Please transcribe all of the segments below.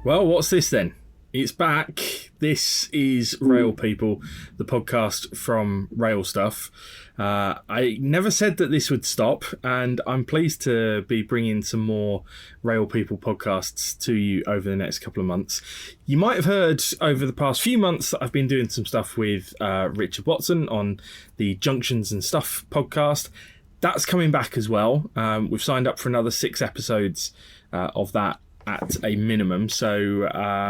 Well, what's this then? It's back. This is RAILpeople, the podcast from RailStuff. I never said that this would stop, and I'm pleased to be bringing some more RailPeople podcasts to you over the next couple of months. You might have heard over the past few months that I've been doing some stuff with Richard Watson on the Junctions and Stuff podcast. That's coming back as well. We've signed up for another 6 episodes of that at a minimum. So,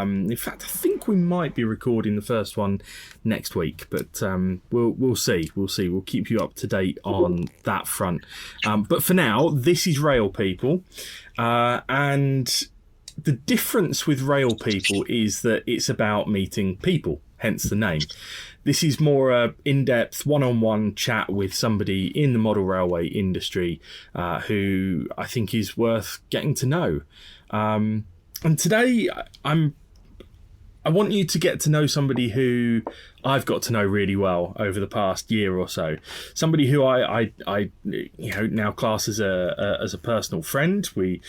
in fact, I think we might be recording the first one next week, but we'll see. We'll keep you up to date on that front. But for now, this is RailPeople, and the difference with RailPeople is that it's about meeting people, hence the name. This is more a in-depth, one-on-one chat with somebody in the model railway industry who I think is worth getting to know. And today, I want you to get to know somebody who I've got to know really well over the past year or so. Somebody who I now class as a personal friend. We,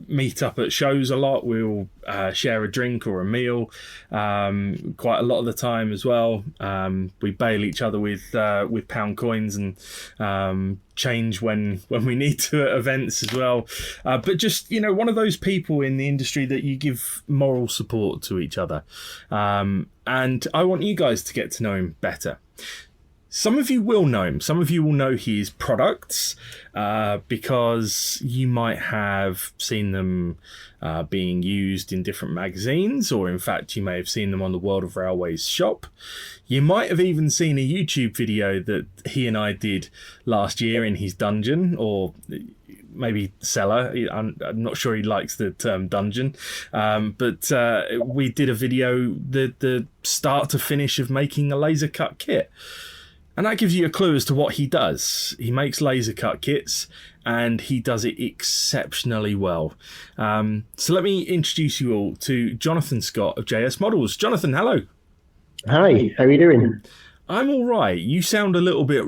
meet up at shows a lot. We'll share a drink or a meal quite a lot of the time as well. We bail each other with pound coins and change when we need to at events as well. But just, one of those people in the industry that you give moral support to each other. And I want you guys to get to know him better. Some of you will know him. Some of you will know his products because you might have seen them being used in different magazines, or in fact, you may have seen them on the World of Railways shop. You might have even seen a YouTube video that he and I did last year in his dungeon, or maybe cellar. I'm not sure he likes the term dungeon, but we did a video, the start to finish of making a laser cut kit. And that gives you a clue as to what he does. He makes laser cut kits, and he does it exceptionally well. So let me introduce you all to Jonathan Scott of JSModels. Jonathan, hello. Hi, how are you doing? I'm all right. You sound a little bit...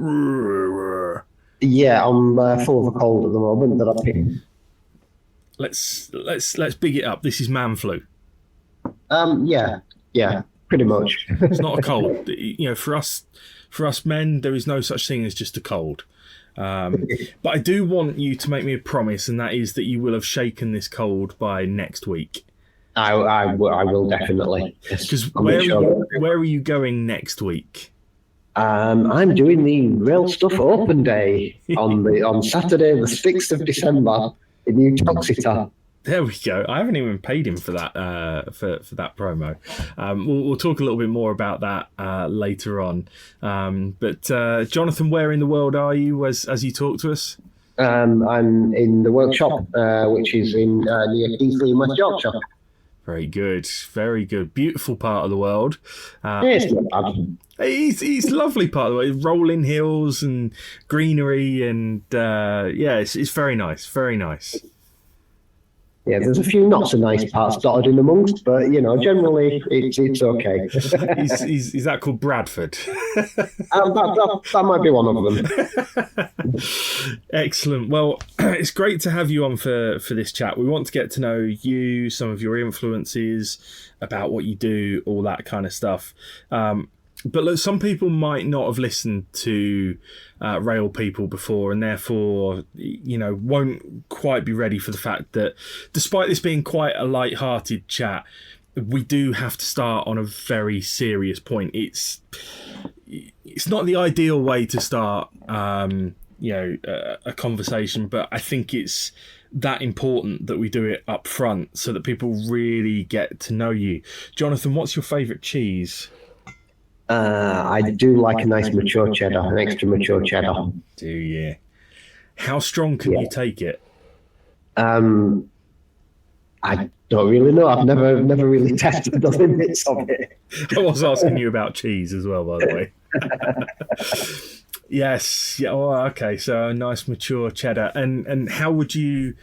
Yeah, I'm full of a cold at the moment that I picked. Let's big it up. This is man flu. Yeah, pretty much. It's not a cold. For us men, there is no such thing as just a cold. But I do want you to make me a promise, and that is that you will have shaken this cold by next week. I will definitely. Because where are you going next week? I'm doing the RailStuff Open Day on Saturday, the 6th of December in New Toxita. There we go. I haven't even paid him for that for that promo. We'll talk a little bit more about that later on. But Jonathan, where in the world are you as you talk to us? I'm in the workshop, which is in near Eastleigh in West Yorkshire. Very good, very good. Beautiful part of the world. It's not bad. It's a lovely part of the way. Rolling hills and greenery, and it's very nice, very nice. Yeah, there's a few not so nice parts dotted in amongst, but generally it's okay. Is that called Bradford? That might be one of them. Excellent. Well, it's great to have you on for this chat. We want to get to know you, some of your influences, about what you do, all that kind of stuff. But look, some people might not have listened to RailPeople before, and therefore, won't quite be ready for the fact that, despite this being quite a light-hearted chat, we do have to start on a very serious point. It's not the ideal way to start, a conversation, but I think it's that important that we do it up front so that people really get to know you. Jonathan, what's your favourite cheese? I do like a nice mature cheddar, an extra mature cheddar. Do you? How strong can you take it? I don't really know. I've never really tested the limits of it. I was asking you about cheese as well, by the way. Yes. Yeah. Oh, okay. So a nice mature cheddar. And how would you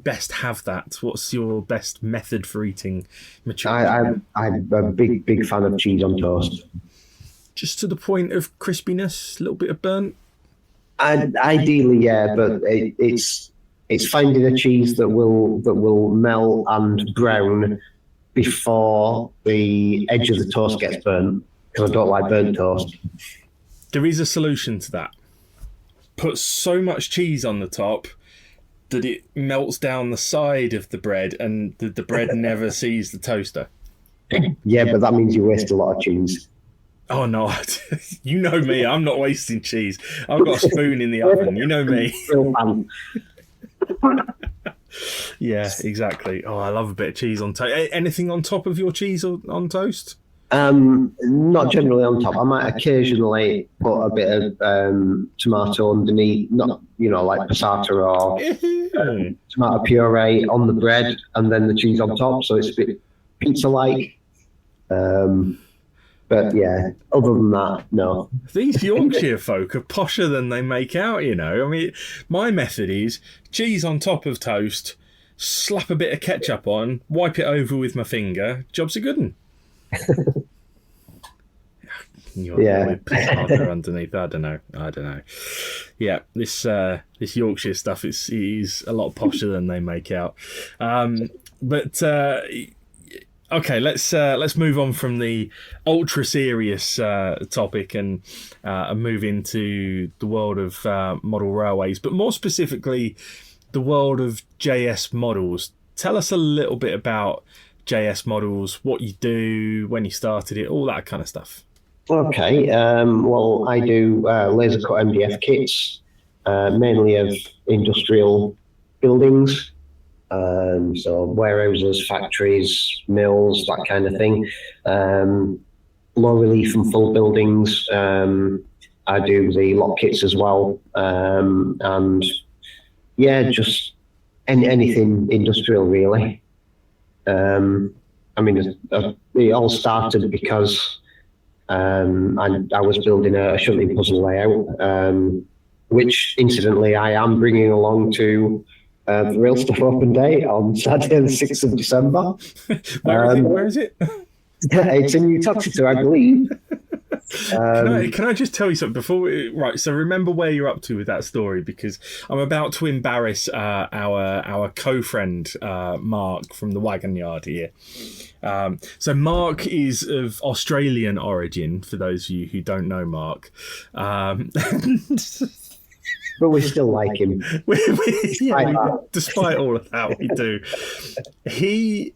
best have that? What's your best method for eating mature cheddar? I'm a big fan of cheese on toast. Just to the point of crispiness, a little bit of burnt? Ideally, yeah, but it's it's finding a cheese that will melt and brown before the edge of the toast gets burnt, because I don't like burnt toast. There is a solution to that. Put so much cheese on the top that it melts down the side of the bread and the bread never sees the toaster. Yeah, but that means you waste a lot of cheese. Oh, no. You know me. I'm not wasting cheese. I've got a spoon in the oven. You know me. Yeah, exactly. Oh, I love a bit of cheese on toast. Anything on top of your cheese on toast? Not generally on top. I might occasionally put a bit of tomato underneath, not like passata or tomato puree on the bread, and then the cheese on top, so it's a bit pizza-like. But yeah, other than that, no. These Yorkshire folk are posher than they make out, I mean, my method is cheese on top of toast, slap a bit of ketchup on, wipe it over with my finger, job's a good one. Yeah. Underneath, I don't know. Yeah, this Yorkshire stuff is a lot posher than they make out. Okay, let's move on from the ultra serious topic and move into the world of model railways, but more specifically, the world of JSModels. Tell us a little bit about JSModels, what you do, when you started it, all that kind of stuff. Okay, well, I do laser cut MDF kits, mainly of industrial buildings. So warehouses, factories, mills, that kind of thing. Low relief and full buildings. I do the lock kits as well. And yeah, just anything industrial really. I mean, it all started because I was building a shunting puzzle layout, which incidentally I am bringing along to the RailStuff Open Day on Saturday, the 6th of December. Where is it? It's in Uttoxeter, I believe. Can I just tell you something before right, so remember where you're up to with that story, because I'm about to embarrass our co-friend Mark from the Wagon Yard here. So Mark is of Australian origin, for those of you who don't know Mark. But we still like him. Despite all of that, we do. He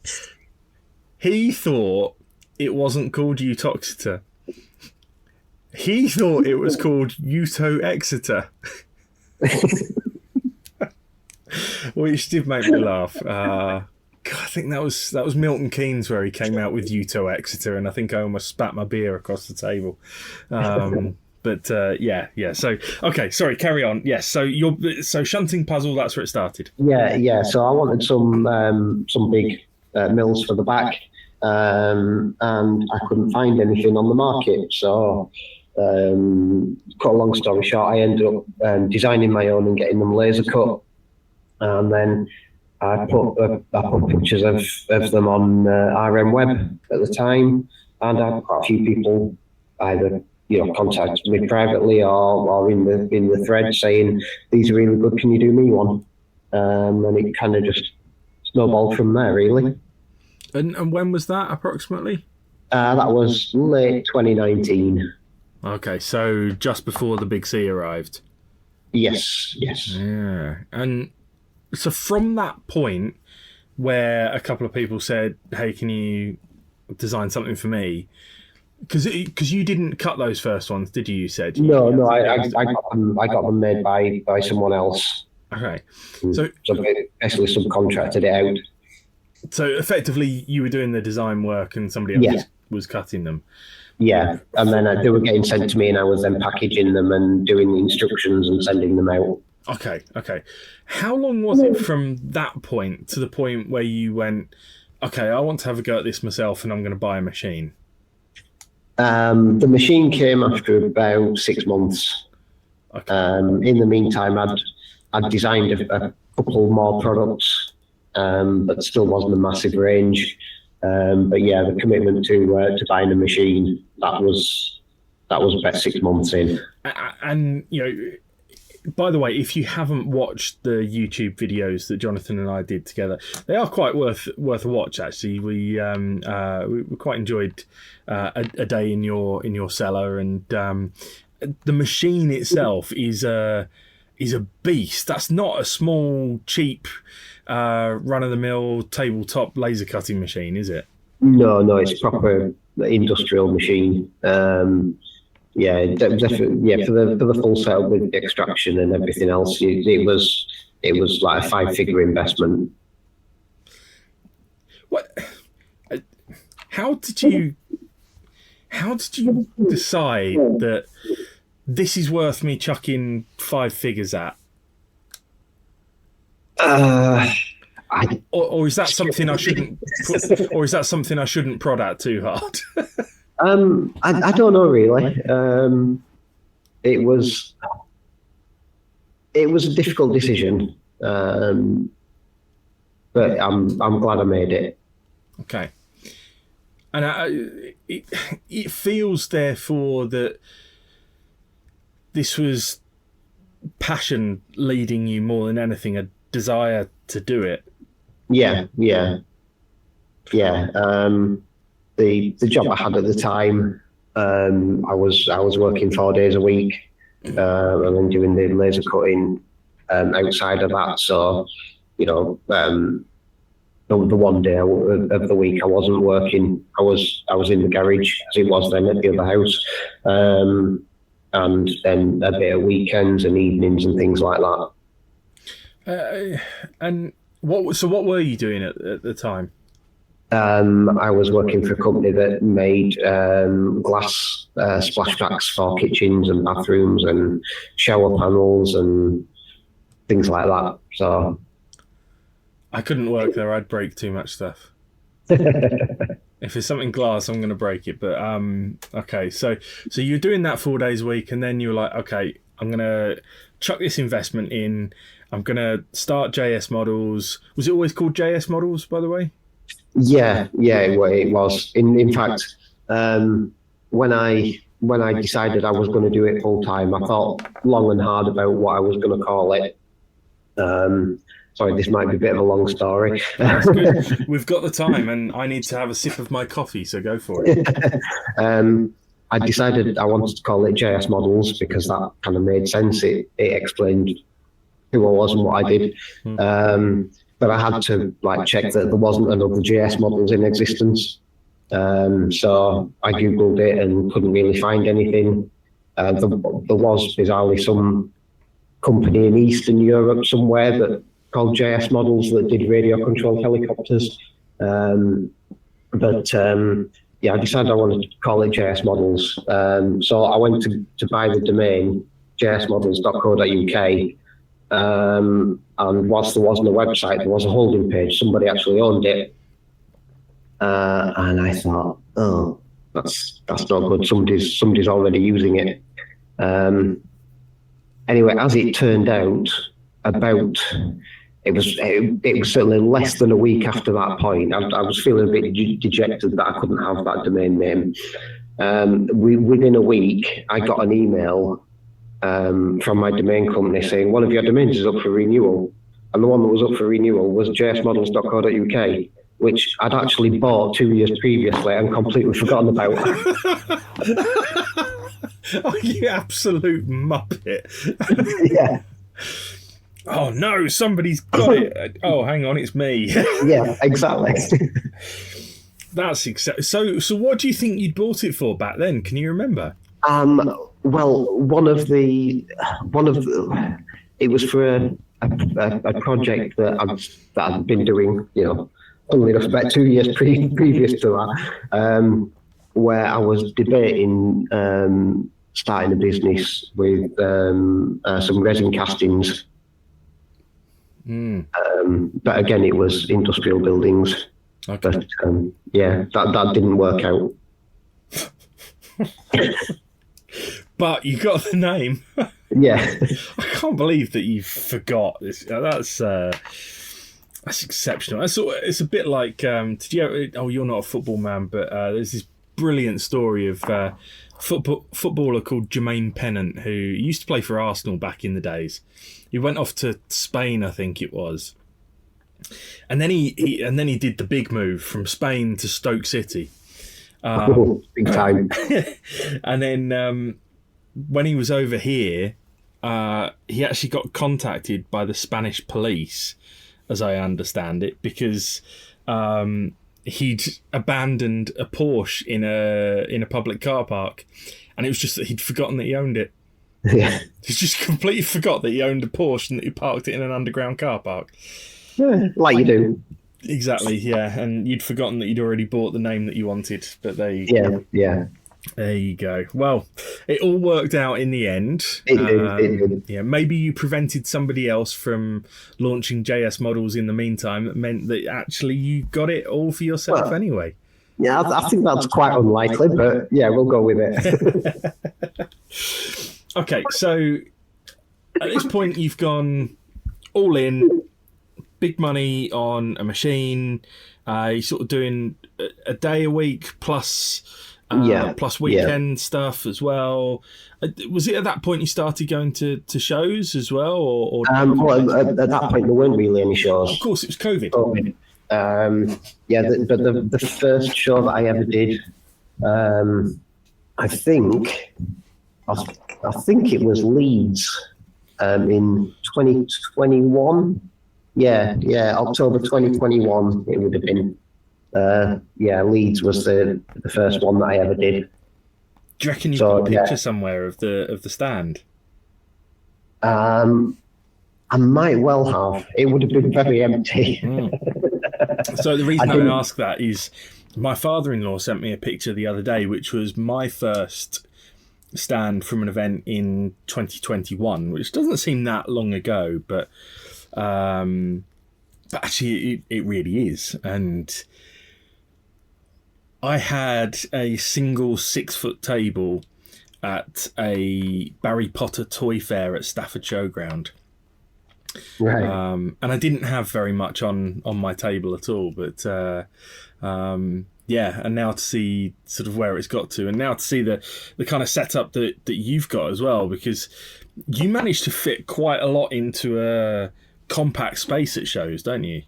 thought it wasn't called Uttoxeter. He thought it was called Utto-Exeter. Which did make me laugh. God, I think that was Milton Keynes where he came out with Utto-Exeter, and I think I almost spat my beer across the table. But yeah. So okay, sorry, carry on. Yes, so shunting puzzle. That's where it started. Yeah. So I wanted some big mills for the back, and I couldn't find anything on the market. So, cut a long story short, I ended up designing my own and getting them laser cut, and then I put pictures of them on RM Web at the time, and I had quite a few people either contact me privately or in the thread saying, these are really good, can you do me one? And it kind of just snowballed from there, really. And when was that approximately? That was late 2019. Okay, so just before the Big C arrived. Yes. Yeah, and so from that point where a couple of people said, hey, can you design something for me? Because you didn't cut those first ones, did you? You said no. I got them made by someone else. Okay, so basically subcontracted it out. So effectively, you were doing the design work, and somebody else was cutting them. Yeah, and then they were getting sent to me, and I was then packaging them and doing the instructions and sending them out. Okay. How long was it from that point to the point where you went, okay, I want to have a go at this myself, and I'm going to buy a machine? The machine came after about 6 months. Okay. In the meantime, I'd designed a couple more products, but still wasn't a massive range. But yeah, the commitment to buying a machine, that was about 6 months in. And By the way, if you haven't watched the YouTube videos that Jonathan and I did together, they are quite worth a watch. Actually, we quite enjoyed a day in your cellar, and the machine itself is a beast. That's not a small, cheap, run of the mill tabletop laser cutting machine, is it? No, it's proper industrial machine. Definitely. Yeah, for the full setup with extraction and everything else, it was like a 5-figure investment. What? How did you decide that this is worth me chucking 5 figures at? Or is that something I shouldn't? Or is that something I shouldn't prod at too hard? I don't know really. It was a difficult decision, but I'm glad I made it. Okay, and it feels therefore that this was passion leading you more than anything, a desire to do it. Yeah. The job I had at the time, I was working 4 days a week, and then doing the laser cutting outside of that. So, the one day of the week I wasn't working. I was in the garage, as it was then at the other house, and then a bit of weekends and evenings and things like that. And what were you doing at the time? I was working for a company that made glass splashbacks for kitchens and bathrooms and shower panels and things like that. So I couldn't work there. I'd break too much stuff. If it's something glass, I'm going to break it. But okay, so you're doing that 4 days a week, and then you were like, okay, I'm going to chuck this investment in. I'm going to start JSModels. Was it always called JSModels, by the way? Yeah, it was. In fact, when I decided I was going to do it full time, I thought long and hard about what I was going to call it. Sorry, this might be a bit of a long story. That's good. We've got the time, and I need to have a sip of my coffee, so go for it. I decided I wanted to call it JSModels because that kind of made sense. It explained who I was and what I did. But I had to check that there wasn't another JSModels in existence. So I Googled it and couldn't really find anything. There was bizarrely some company in Eastern Europe somewhere that called JSModels that did radio controlled helicopters. I decided I wanted to call it JSModels. So I went to buy the domain jsmodels.co.uk. And whilst there wasn't a website, there was a holding page. Somebody actually owned it, and I thought, "Oh, that's not good. Somebody's already using it." Anyway, as it turned out, it was certainly less than a week after that point. I was feeling a bit dejected that I couldn't have that domain name. Within a week, I got an email from my domain company saying one of your domains is up for renewal, and the one that was up for renewal was jsmodels.co.uk, which I'd actually bought 2 years previously and completely forgotten about. Oh, you absolute muppet. Yeah. Oh no, somebody's got it. Oh, hang on, it's me. Yeah, exactly. That's so what do you think you'd bought it for back then? Can you remember? Well, it was for a project that I've been doing, funnily enough, about 2 years previous to that, where I was debating starting a business with some resin castings. But again, it was industrial buildings. Okay. But that didn't work out. But you got the name. Yeah. I can't believe that you forgot this. That's exceptional. It's a bit like did you ever, you're not a football man, but there's this brilliant story of footballer called Jermaine Pennant, who used to play for Arsenal back in the days. He went off to Spain, I think it was, and then he did the big move from Spain to Stoke City. Big time. And then when he was over here, he actually got contacted by the Spanish police, as I understand it, because he'd abandoned a Porsche in a public car park, and it was just that he'd forgotten that he owned it. Yeah. He just completely forgot that he owned a Porsche and that he parked it in an underground car park. Yeah, like you do. Exactly, yeah. And you'd forgotten that you'd already bought the name that you wanted, but there you go. Well, it all worked out in the end. It did. Yeah, maybe you prevented somebody else from launching JSModels in the meantime. That meant that actually you got it all for yourself anyway. Yeah, I think that's quite unlikely, but yeah, we'll go with it. Okay, so at this point you've gone all in, big money on a machine. You're sort of doing a day a week plus weekend stuff as well. Was it at that point you started going to shows as well, or well, at that point there weren't really any shows. Of course, it was COVID. But the first show that I ever did, I think it was Leeds in 2021. Yeah, October 2021 it would have been. Leeds was the first one that I ever did. Do you reckon you've got a picture somewhere of the stand? I might well have. It would have been very empty. So the reason I ask that is my father-in-law sent me a picture the other day, which was my first stand from an event in 2021, which doesn't seem that long ago, but actually it really is. And I had a single 6-foot table at a Barry Potter toy fair at Stafford Showground. Right. And I didn't have very much on my table at all, but and now to see sort of where it's got to, and now to see the kind of setup that you've got as well, because you managed to fit quite a lot into a compact space at shows, don't you?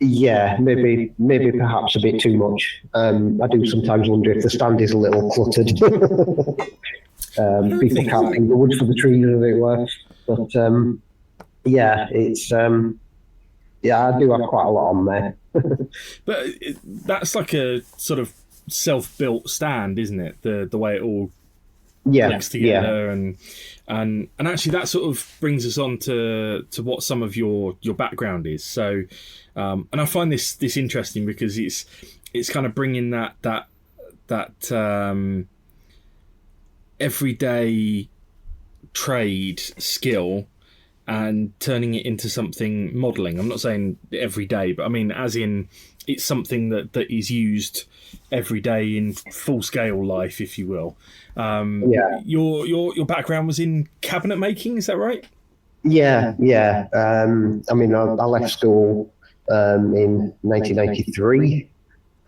Yeah, maybe perhaps a bit too much. I do sometimes wonder if the stand is a little cluttered. People can't think the wood for the trees, as it were. But it's I do have quite a lot on there. But that's like a sort of self-built stand, isn't it? The way it all clicks together, and actually that sort of brings us on to what some of your background is. So, and I find this interesting because it's kind of bringing that everyday trade skill and turning it into something modelling. I'm not saying every day, but I mean as in it's something that is used every day in full scale life, if you will. Your background was in cabinet making, is that right? Yeah. I mean, I left school in 1993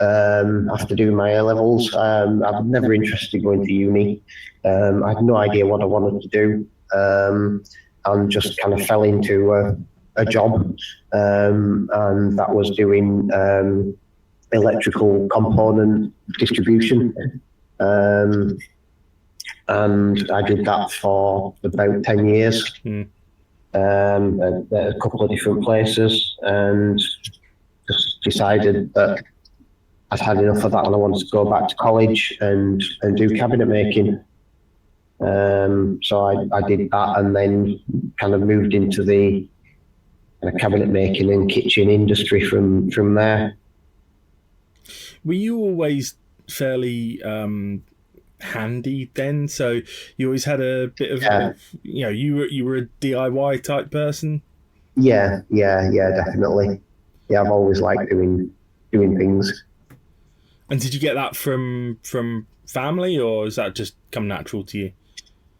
after doing my A-levels. I was never interested in going to uni. I had no idea what I wanted to do, and just kind of fell into a job, and that was doing electrical component distribution. And I did that for about 10 years. At a couple of different places, and just decided that I'd had enough of that and I wanted to go back to college and do cabinet making. So I did that, and then kind of moved into the cabinet making and kitchen industry from there. Were you always fairly handy then? So you always had a bit of, you were a DIY type person? Yeah, definitely. Yeah, I've always liked doing things. And did you get that from family, or has that just come natural to you?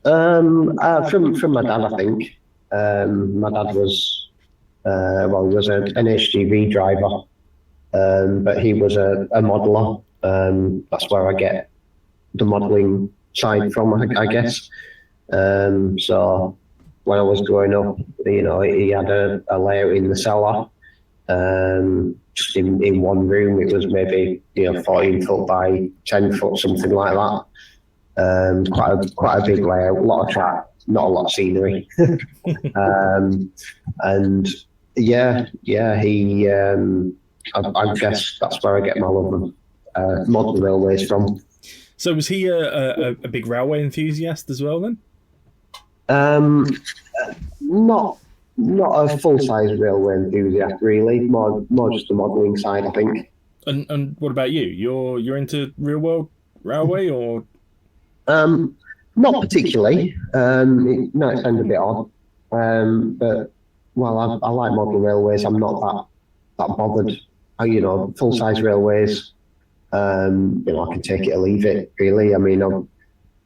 From my dad, I think. My dad was an HGV driver, but he was a modeler, That's where I get the modelling side from, I guess. So when I was growing up, he had a layout in the cellar, just in one room. It was maybe 14 foot by 10 foot, something like that. Quite a big layout, a lot of track, not a lot of scenery. And he. I guess that's where I get my love of modern railways from. So was he a big railway enthusiast as well then? Not a full size railway enthusiast really. More just the modelling side, I think. And what about you? You're into real world railway or? Not particularly. It might sound a bit odd, but I like model railways. I'm not that bothered. Full size railways. I can take it or leave it. Really, I mean,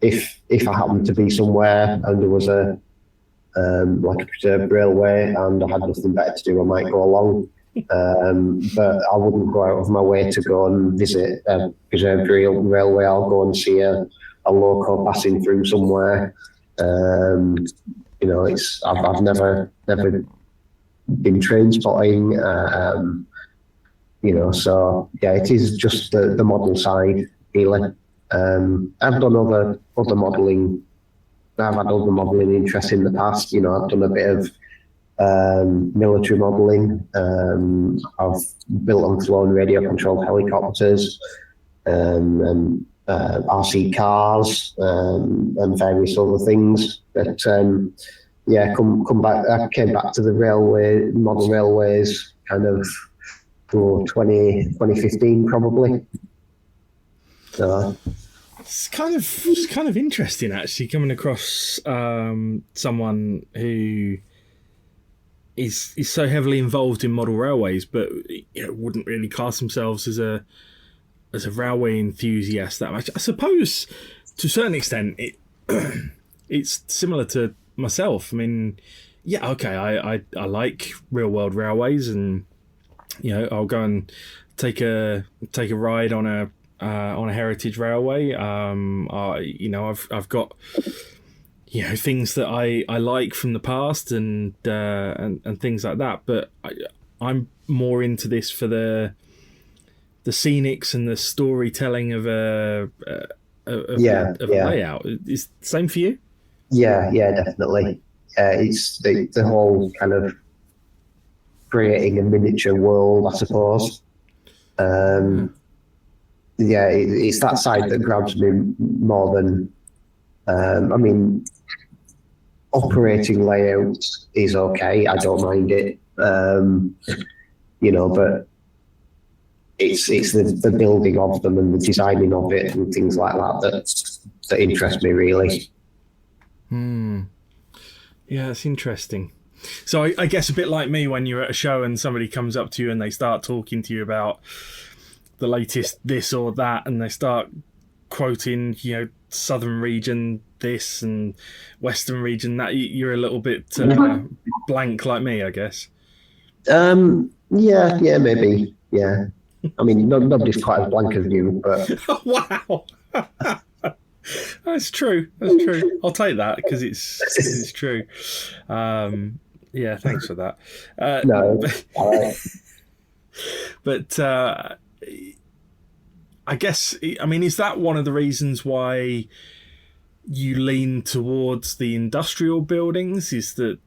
if I happen to be somewhere and there was a like a preserved railway and I had nothing better to do, I might go along. But I wouldn't go out of my way to go and visit a preserved railway. I'll go and see a loco passing through somewhere. I've never been train spotting. So yeah, it is just the model side really. I've done other modelling. I've had other modelling interests in the past. I've done a bit of military modelling. I've built and flown radio-controlled helicopters, and RC cars, and various other things. But come back. I came back to the model railways, kind of 2015 probably. So. It's kind of interesting actually, coming across someone who is so heavily involved in model railways, but wouldn't really class themselves as a railway enthusiast that much. I suppose to a certain extent it's similar to myself. I mean, yeah, okay, I like real world railways, and I'll go and take a ride on a heritage railway. I've got things that I like from the past and things like that. But I'm more into this for the scenics and the storytelling of a layout. Is the same for you? Yeah, definitely. It's the whole kind of creating a miniature world, I suppose. It's that side that grabs me more than. I mean, operating layout is okay. I don't mind it. But it's the building of them and the designing of it and things like that interest me really. Yeah, it's interesting. So I guess a bit like me, when you're at a show and somebody comes up to you and they start talking to you about the latest this or that, and they start quoting, southern region this and western region that, you're a little bit blank like me, I guess. Yeah, maybe. Yeah. I mean, nobody's quite as blank as you, but. Wow. That's true. I'll take that because it's true. Yeah, thanks for that. No. All right. But I guess, I mean, is that one of the reasons why you lean towards the industrial buildings? Is that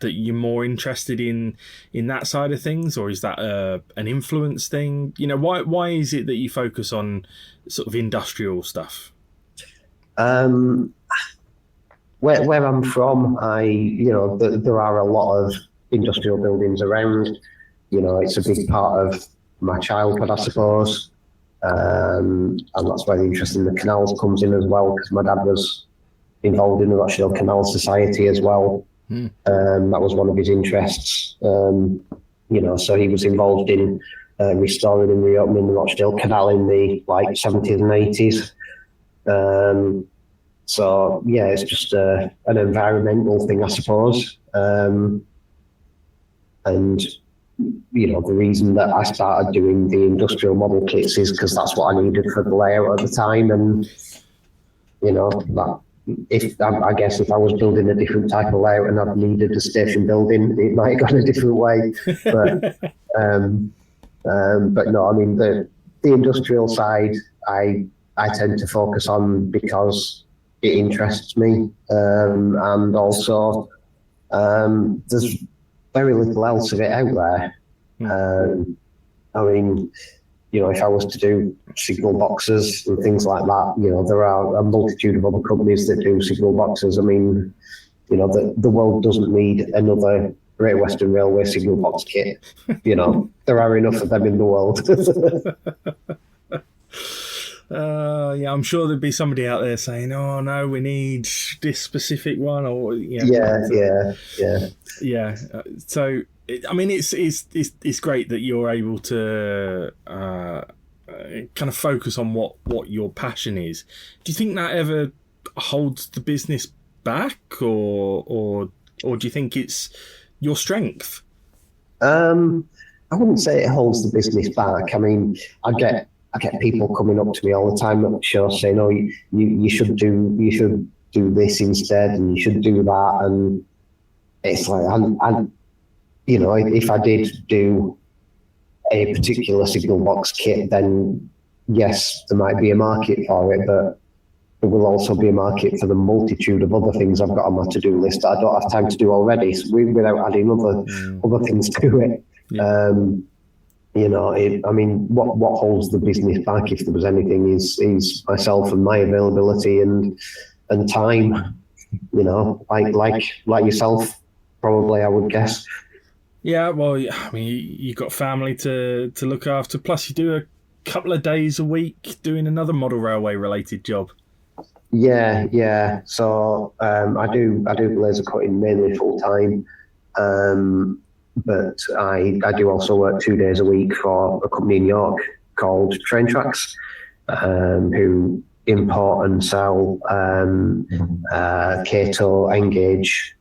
you're more interested in that side of things, or is that an influence thing? Why is it that you focus on sort of industrial stuff? Where I'm from, there are a lot of industrial buildings around. It's a big part of my childhood, I suppose. And that's where the interest in the canals comes in as well, because my dad was involved in the Rochdale Canal Society as well. That was one of his interests. So he was involved in restoring and reopening the Rochdale Canal in the 70s and 80s. So yeah, it's just an environmental thing, I suppose. And the reason that I started doing the industrial model kits is because that's what I needed for the layout at the time. And, that I guess if I was building a different type of layout and I'd needed a station building, it might have gone a different way. But no, I mean, the industrial side, I tend to focus on because it interests me. And also, there's very little else of it out there. I mean, if I was to do signal boxes and things like that, there are a multitude of other companies that do signal boxes. I mean, the world doesn't need another Great Western Railway signal box kit. There are enough of them in the world. Yeah, I'm sure there'd be somebody out there saying, "Oh no, we need this specific one," or yeah. So, I mean, it's great that you're able to kind of focus on what your passion is. Do you think that ever holds the business back, or do you think it's your strength? I wouldn't say it holds the business back. I mean, I get people coming up to me all the time at the show saying, "Oh, you should do this instead, and you should do that." And it's like, if I did do a particular signal box kit, then yes, there might be a market for it, but there will also be a market for the multitude of other things I've got on my to-do list that I don't have time to do already, without adding other things to it. Yeah. I mean, what holds the business back, if there was anything, is myself and my availability and time. Like yourself, probably, I would guess. Yeah, well, I mean, you've got family to look after. Plus, you do a couple of days a week doing another model railway related job. Yeah. So I do laser cutting mainly full time. But I do also work 2 days a week for a company in York called Train Tracks, who import and sell Kato, Engage,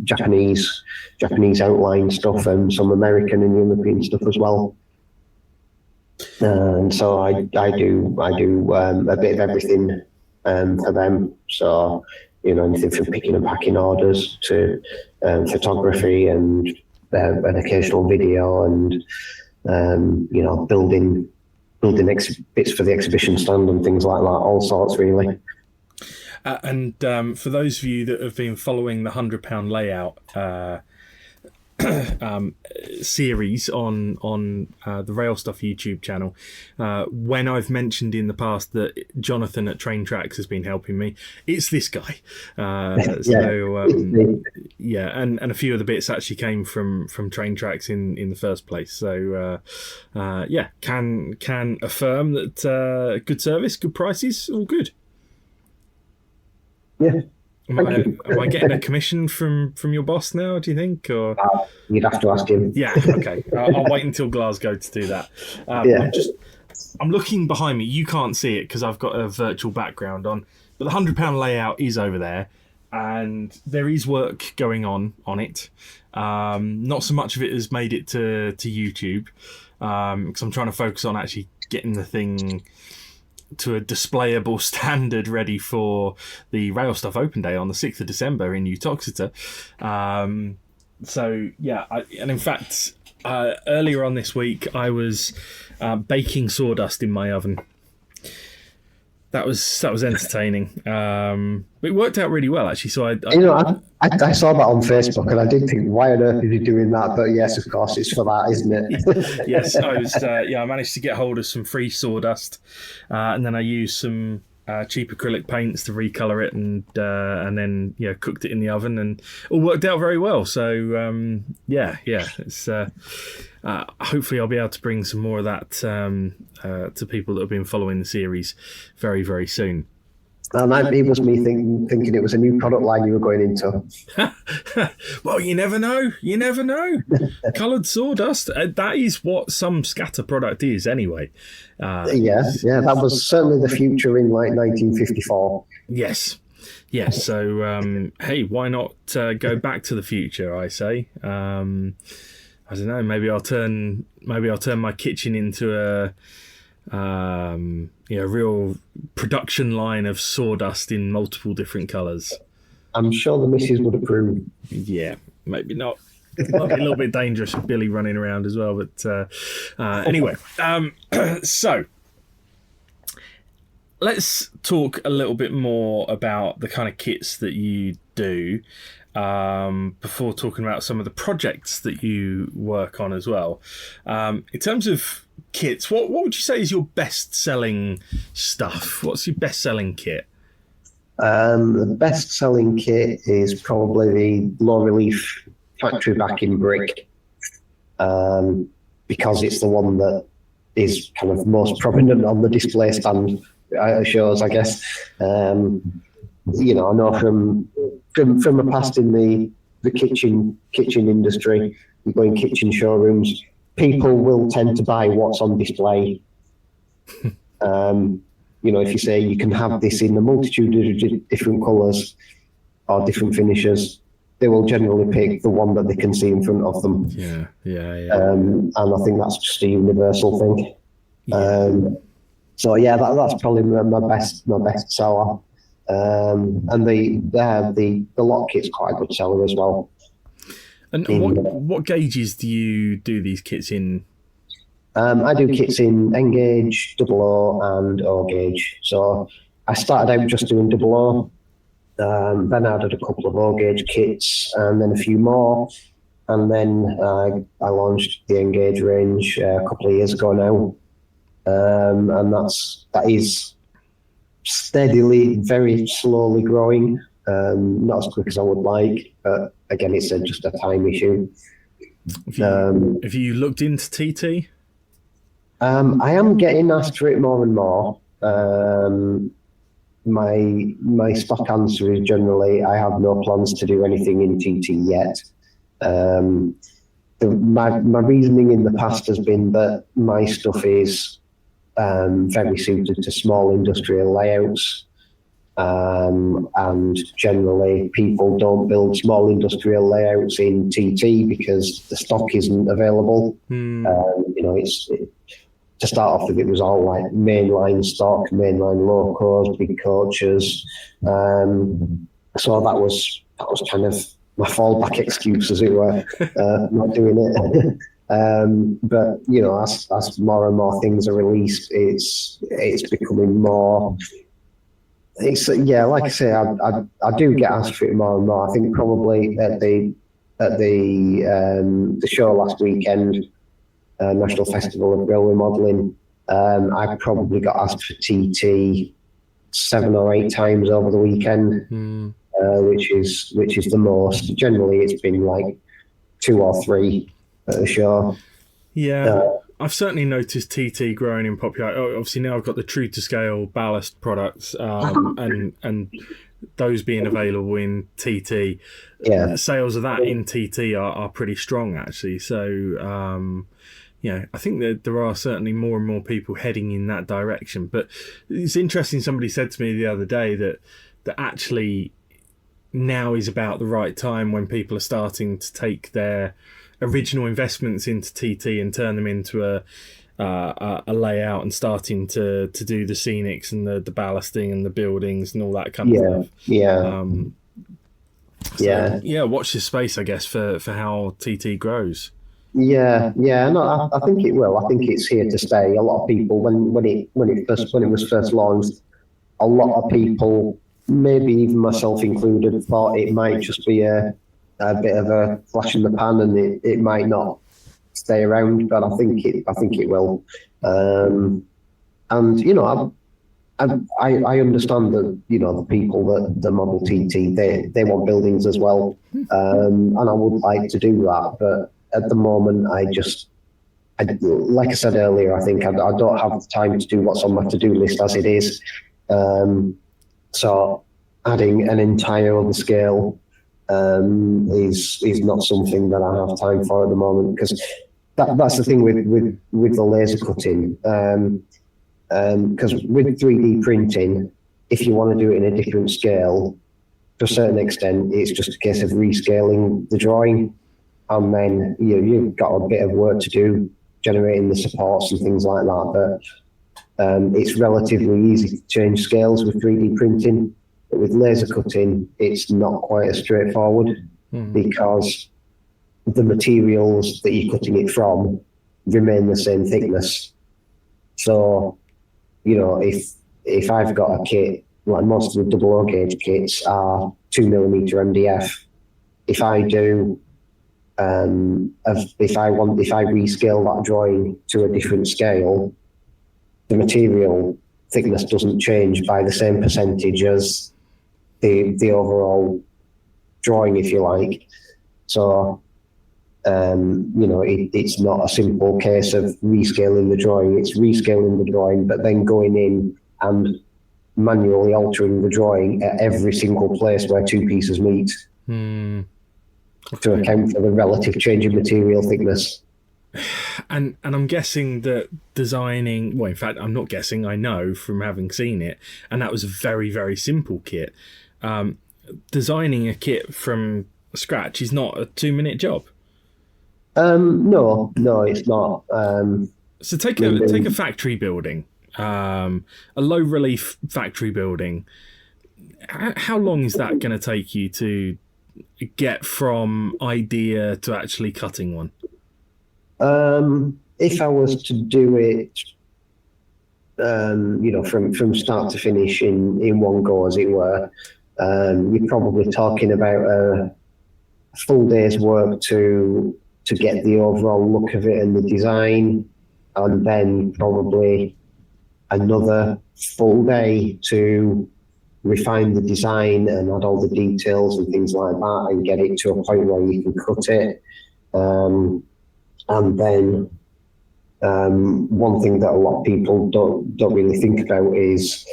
Japanese outline stuff, and some American and European stuff as well. And so I do a bit of everything for them. So anything from picking and packing orders to photography and an occasional video and building bits for the exhibition stand and things like that. All sorts, really. And for those of you that have been following the £100 layout series on the RailStuff YouTube channel, when I've mentioned in the past that Jonathan at Train Tracks has been helping me, it's this guy. And a few of the bits actually came from Train Tracks in the first place. So can affirm that good service, good prices, all good. Yeah. Am I getting a commission from your boss now, do you think? Or you'd have to ask him. Yeah, okay. I'll wait until Glasgow to do that. I'm looking behind me. You can't see it because I've got a virtual background on, but the £100 layout is over there, and there is work going on it. Not so much of it has made it to YouTube, because I'm trying to focus on actually getting the thing to a displayable standard ready for the RailStuff Open Day on the 6th of December in Uttoxeter. And in fact, earlier on this week, I was baking sawdust in my oven. That was entertaining. It worked out really well, actually. So I saw that on Facebook, and I did think, why on earth is he doing that? But yes, of course, it's for that, isn't it? Yes, I managed to get hold of some free sawdust, and then I used some cheap acrylic paints to recolor it, and then cooked it in the oven, and all worked out very well. So it's hopefully I'll be able to bring some more of that to people that have been following the series very, very soon. And it was me thinking it was a new product line you were going into. Well, you never know. Coloured sawdust, that is what some scatter product is anyway. That was certainly the future in 1954. Yes. Yeah, so hey, why not go back to the future? I say. I don't know. Maybe I'll turn my kitchen into a real production line of sawdust in multiple different colours. I'm sure the missus would approve. Yeah, maybe not. Might be a little bit dangerous with Billy running around as well. But anyway, so let's talk a little bit more about the kind of kits that you do before talking about some of the projects that you work on as well. In terms of kits, what would you say is your best-selling stuff? What's your best-selling kit? The best-selling kit is probably the low-relief factory backing brick, because it's the one that is kind of most prominent on the display stand shows, I guess. I know from a past in the kitchen industry, you go in kitchen showrooms, people will tend to buy what's on display. If you say you can have this in a multitude of different colours or different finishes, they will generally pick the one that they can see in front of them. Yeah. And I think that's just a universal thing. Yeah. That's probably my best seller. And the lock kit's quite a good seller as well. And what gauges do you do these kits in? I do kits in N gauge, double O, and O gauge. So I started out just doing double O. Then I added a couple of O gauge kits, and then a few more. And then I launched the N gauge range a couple of years ago now. And that is steadily, very slowly growing. Not as quick as I would like, but again, it's just a time issue. Have you looked into TT? I am getting asked for it more and more. My stock answer is generally I have no plans to do anything in TT yet. My reasoning in the past has been that my stuff is very suited to small industrial layouts. And generally people don't build small industrial layouts in TT because the stock isn't available. To start off with, it was all like mainline stock, mainline locos, big coaches. So that was kind of my fallback excuse, as it were, not doing it. But as more and more things are released, it's becoming more. It's like I say, I do get asked for it more and more. I think probably at the show last weekend, National Festival of Railway Modelling, I probably got asked for TT 7 or 8 times over the weekend, which is the most. Generally, it's been like 2 or 3 at a show. Yeah. I've certainly noticed TT growing in popularity. Obviously, now I've got the true to scale ballast products, and those being available in TT. Yeah. Sales of that in TT are pretty strong, actually. So, I think that there are certainly more and more people heading in that direction. But it's interesting. Somebody said to me the other day that actually now is about the right time when people are starting to take their original investments into TT and turn them into a layout and starting to do the scenics and the ballasting and the buildings and all that kind of stuff. Watch this space, I guess, for how TT grows. No, I think it will. I think it's here to stay. A lot of people, when it was first launched, a lot of people, maybe even myself included, thought it might just be a bit of a flash in the pan, and it might not stay around. But I think it will. And I understand that the people that model TT, they want buildings as well, and I would like to do that, but at the moment, like I said earlier, I think I don't have the time to do what's on my to-do list as it is. So adding an entire other scale is not something that I have time for at the moment, because that's the thing with the laser cutting. Because with 3D printing, if you want to do it in a different scale, to a certain extent, it's just a case of rescaling the drawing. And then you've got a bit of work to do generating the supports and things like that. But it's relatively easy to change scales with 3D printing. But with laser cutting, it's not quite as straightforward because the materials that you're cutting it from remain the same thickness. So, if I've got a kit, like most of the double O gauge kits are 2mm MDF. If I do, if I rescale that drawing to a different scale, the material thickness doesn't change by the same percentage as the overall drawing, if you like. So, it's not a simple case of rescaling the drawing. It's rescaling the drawing, but then going in and manually altering the drawing at every single place where two pieces meet to account for the relative change in material thickness. And I'm guessing that designing, well, in fact, I'm not guessing, I know from having seen it, and that was a very, very simple kit. Designing a kit from scratch is not a 2-minute job. No, it's not. So take a factory building, a low relief factory building. How long is that going to take you to get from idea to actually cutting one? If I was to do it, from start to finish in one go, as it were, you're probably talking about a full day's work to get the overall look of it and the design, and then probably another full day to refine the design and add all the details and things like that and get it to a point where you can cut it. And then one thing that a lot of people don't really think about is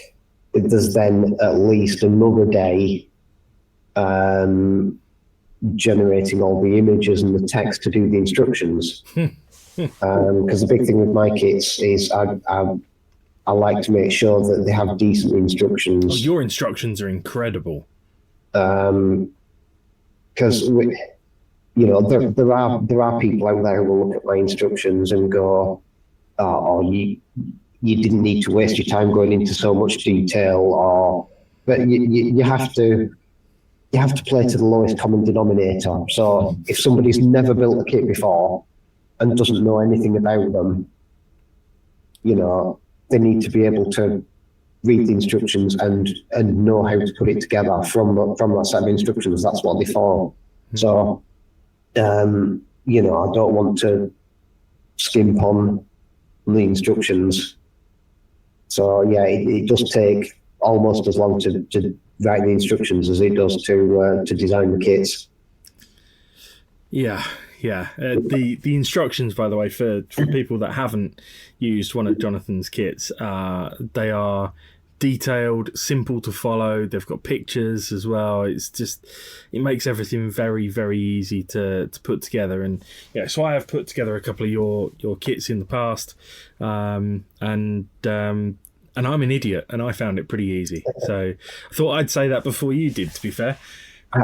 there's then at least another day generating all the images and the text to do the instructions. Because the big thing with my kits is I like to make sure that they have decent instructions. Oh, your instructions are incredible. Because there are people out there who will look at my instructions and go, you didn't need to waste your time going into so much detail, but you have to play to the lowest common denominator. So if somebody's never built a kit before and doesn't know anything about them, they need to be able to read the instructions and know how to put it together from that set of instructions. That's what they're for. So, I don't want to skimp on the instructions. So yeah, it does take almost as long to write the instructions as it does to design the kits. Yeah. The instructions, by the way, for people that haven't used one of Jonathan's kits, they are detailed, simple to follow. They've got pictures as well. It makes everything very, very easy to put together. And yeah, so I have put together a couple of your kits in the past, and I'm an idiot, and I found it pretty easy. So I thought I'd say that before you did, to be fair.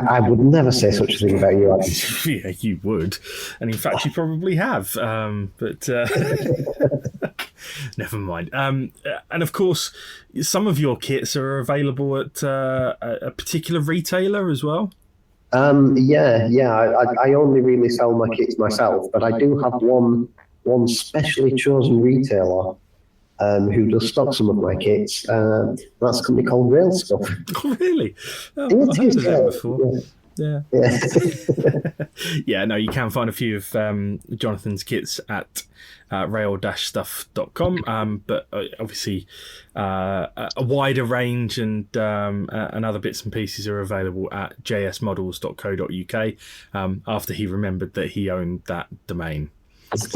I would never say such a thing about you, Adam. Yeah, you would. And in fact, you probably have. But never mind. And of course, some of your kits are available at a particular retailer as well. I only really sell my kits myself, but I do have one specially chosen retailer who does stock some of my kits. That's a company called RailStuff. Oh, really? Oh, I've heard of them before. Yeah. Yeah, no, you can find a few of Jonathan's kits at rail-stuff.com, but obviously a wider range and other bits and pieces are available at jsmodels.co.uk after he remembered that he owned that domain. Yes.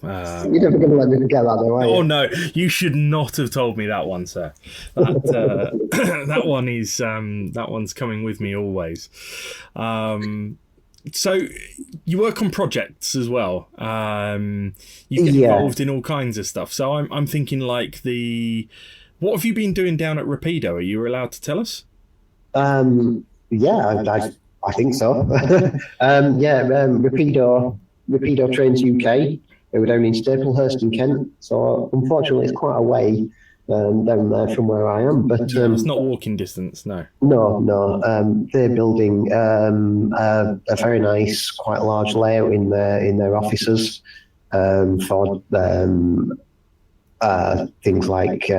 You're never going to let me forget that, though, are you? Oh no, you should not have told me that one, sir. That one is that one's coming with me always. So you work on projects as well. You get involved in all kinds of stuff. So I'm thinking like the What have you been doing down at Rapido? Are you allowed to tell us? Yeah, I think so. Rapido Trains UK. They were down in Staplehurst in Kent. So unfortunately, it's quite a way down there from where I am. But it's not walking distance, no. No. They're building a very nice, quite large layout in their offices for things like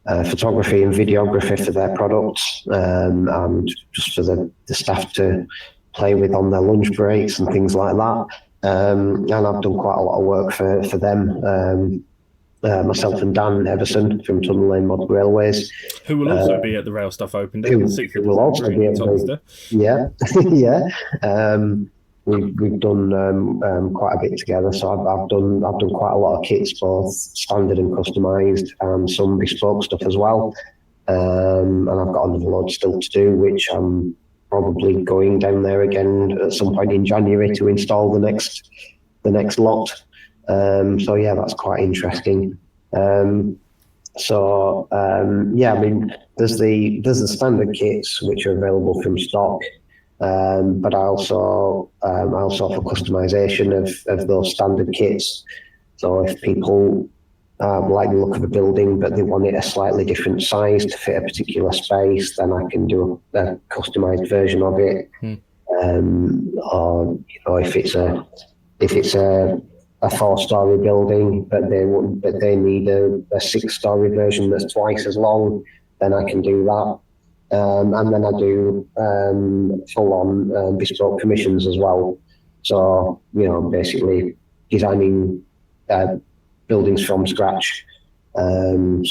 photography and videography for their products, and just for the staff to play with on their lunch breaks and things like that. And I've done quite a lot of work for them. Myself and Dan Everson from Tunnel Lane Mod Railways, who will also be at the RailStuff Open Day. Who will also be at the, yeah. We've done quite a bit together. So I've done quite a lot of kits, both standard and customised, and some bespoke stuff as well. And I've got another load still to do, which I'm probably going down there again at some point in January to install the next lot. So yeah, that's quite interesting. I mean, there's the standard kits which are available from stock, but I also offer customization of those standard kits. So if people like the look of a building, but they want it a slightly different size to fit a particular space, then I can do a customized version of it. Or if it's a 4-story building, but they need a 6-story version that's twice as long, then I can do that. And then I do full-on bespoke commissions as well. So basically designing buildings from scratch. Everything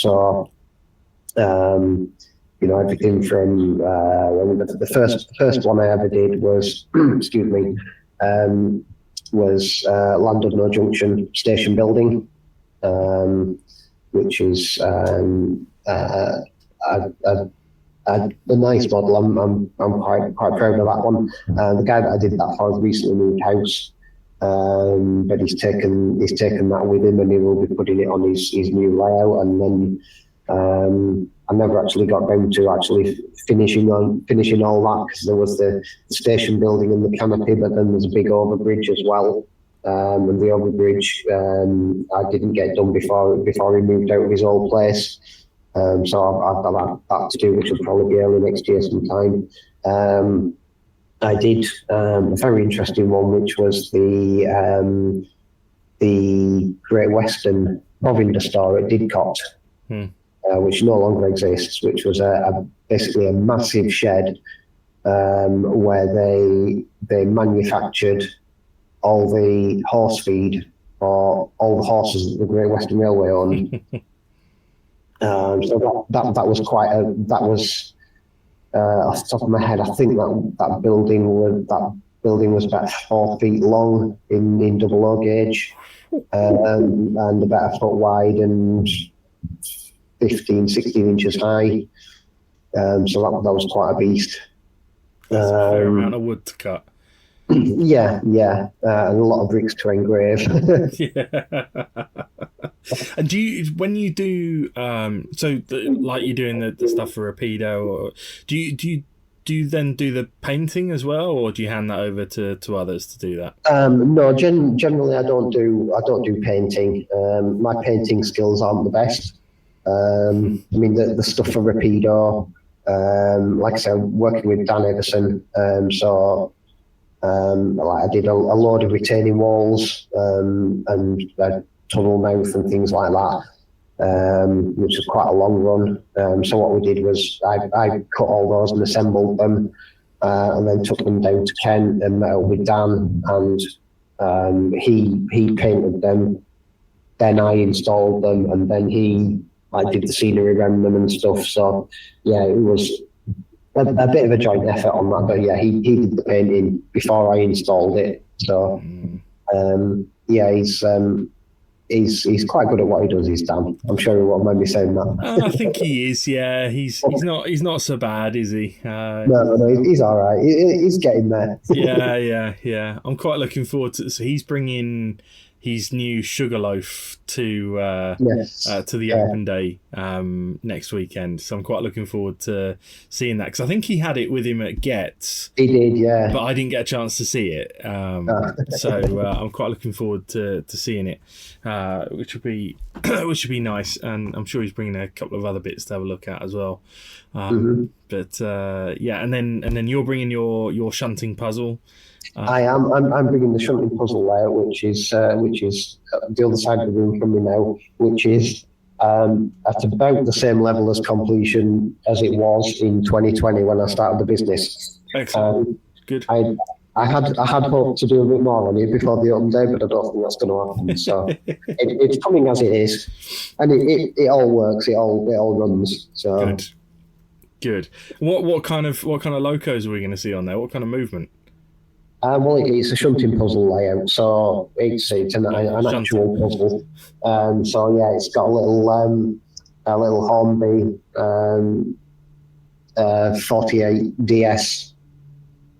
from the first one I ever did was excuse me. Was Llandudno Junction Station Building, which is a nice model. I'm quite proud of that one. The guy that I did that for has recently moved house, but he's taken that with him, and he will be putting it on his new layout. And then I never actually got down to finishing all that, because there was the station building and the canopy, but then there's a big overbridge as well. And the overbridge I didn't get done before he moved out of his old place. So I've got that to do, which will probably be early next year sometime. I did a very interesting one, which was the Great Western Bovinder store at Didcot. Which no longer exists, which was basically a massive shed where they manufactured all the horse feed for all the horses that the Great Western Railway owned. So that was off the top of my head, I think that building was about 4 feet long in double O gauge, and about a foot wide and 15, 16 inches high. So that was quite a beast. That's a fair amount of wood to cut. Yeah, and a lot of bricks to engrave. Yeah. And when you do, like you're doing the stuff for Rapido, or do you then do the painting as well, or do you hand that over to others to do that? No, generally I don't do painting. My painting skills aren't the best. I mean, the stuff for Rapido, like I said, working with Dan Everson, I did a load of retaining walls and tunnel mouth and things like that, which was quite a long run. So what we did was I cut all those and assembled them, and then took them down to Kent and met up with Dan, and he painted them. Then I installed them, and then I did the scenery around them and stuff. So yeah, it was a bit of a joint effort on that. But yeah, he did the painting before I installed it. So yeah, he's quite good at what he does. He's Dan. I'm sure he won't mind me saying that. I think he is. Yeah, he's not so bad, is he? No, he's all right. He's getting there. Yeah. I'm quite looking forward to. So he's bringing his new Sugarloaf to the open day next weekend. So I'm quite looking forward to seeing that, because I think he had it with him at Getz. He did, yeah. But I didn't get a chance to see it. So I'm quite looking forward to seeing it, which would be nice. And I'm sure he's bringing a couple of other bits to have a look at as well. But yeah, and then you're bringing your shunting puzzle. I am. I'm bringing the shunting puzzle layout, which is the other side of the room from me now, which is at about the same level as completion as it was in 2020 when I started the business. Excellent. Good. I had hoped to do a bit more on it before the open day, but I don't think that's going to happen. So it's coming as it is, and it all works. It all runs. So good. What kind of locos are we going to see on there? What kind of movement? Well, it's a shunting puzzle layout, so it's an actual puzzle. So yeah, it's got a little Hornby 48 DS,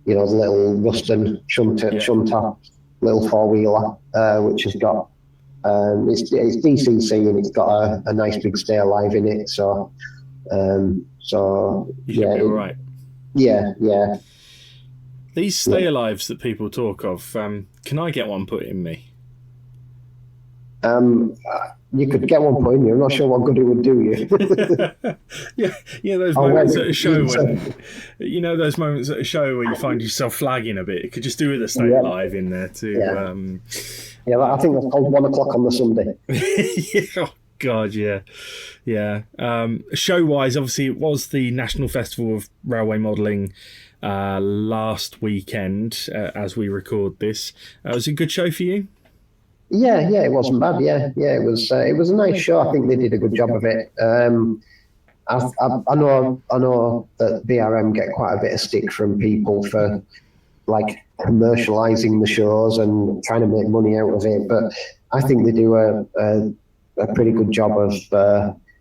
the little Ruston shunter, little 4-wheeler, which has got it's DCC, and it's got a nice big stay alive in it. So yeah, all right. Yeah. These stay alives that people talk of, can I get one put in me? You could get one put in you. I'm not sure what good it would do you. yeah. Those moments at a show those moments at a show where you find yourself flagging a bit. You could just do with a stay alive in there too. Yeah, I think that's called 1 o'clock on the Sunday. Oh God, yeah. Show-wise, obviously, it was the National Festival of Railway Modelling last weekend as we record this. Was it a good show for you? Yeah, it wasn't bad. Yeah, it was a nice show. I think they did a good job of it. I know that BRM get quite a bit of stick from people for like commercializing the shows and trying to make money out of it, but I think they do a pretty good job of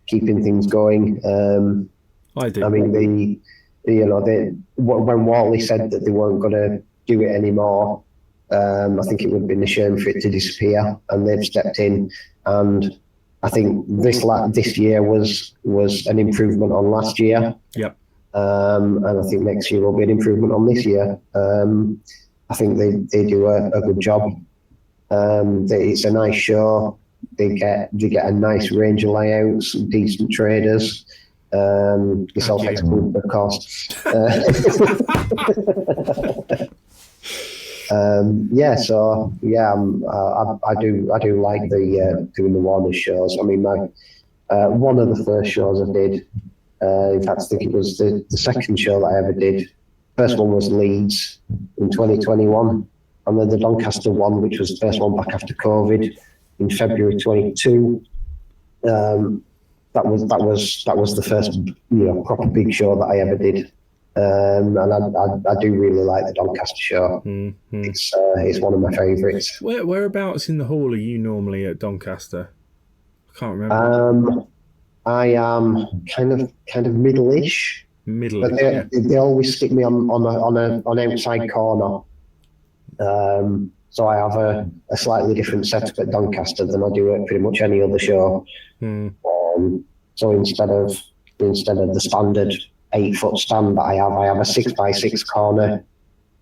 keeping things going. I do. I mean, when Wally said that they weren't going to do it anymore, I think it would have been a shame for it to disappear, and they've stepped in. And I think this year was an improvement on last year. Yep. And I think next year will be an improvement on this year. I think they do a good job. It's a nice show. They get a nice range of layouts, decent traders. It's all exclusive, of course. I do like doing the Warner shows. I mean, one of the first shows I did. In fact, I think it was the second show that I ever did. First one was Leeds in 2021, and then the Doncaster one, which was the first one back after COVID, in February 22. That was the first proper big show that I ever did, and I do really like the Doncaster show. Mm-hmm. It's one of my favourites. Whereabouts in the hall are you normally at Doncaster? I can't remember. I am kind of middle-ish. But they always stick me on an outside corner. So I have a slightly different setup at Doncaster than I do at pretty much any other show. So instead of the standard 8-foot stand that I have a 6x6 corner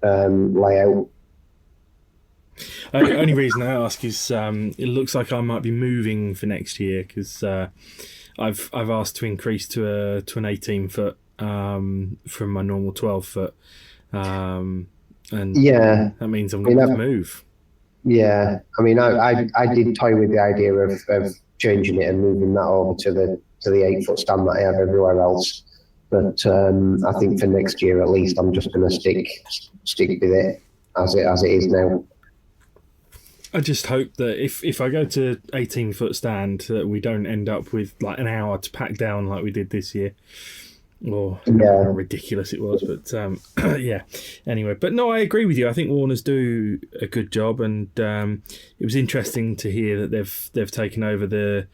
layout. Only reason I ask is it looks like I might be moving for next year, because I've asked to increase to an 18-foot from my normal 12-foot, and that means I'm going to move. Yeah, I mean, I did toy with the idea of changing it and moving that over to the 8-foot stand that I have everywhere else. But I think for next year at least, I'm just going to stick with it as it is now. I just hope that if I go to 18-foot stand, that we don't end up with like an hour to pack down like we did this year. Or how ridiculous it was, but yeah. Anyway, but no, I agree with you. I think Warners do a good job, and it was interesting to hear that they've taken over the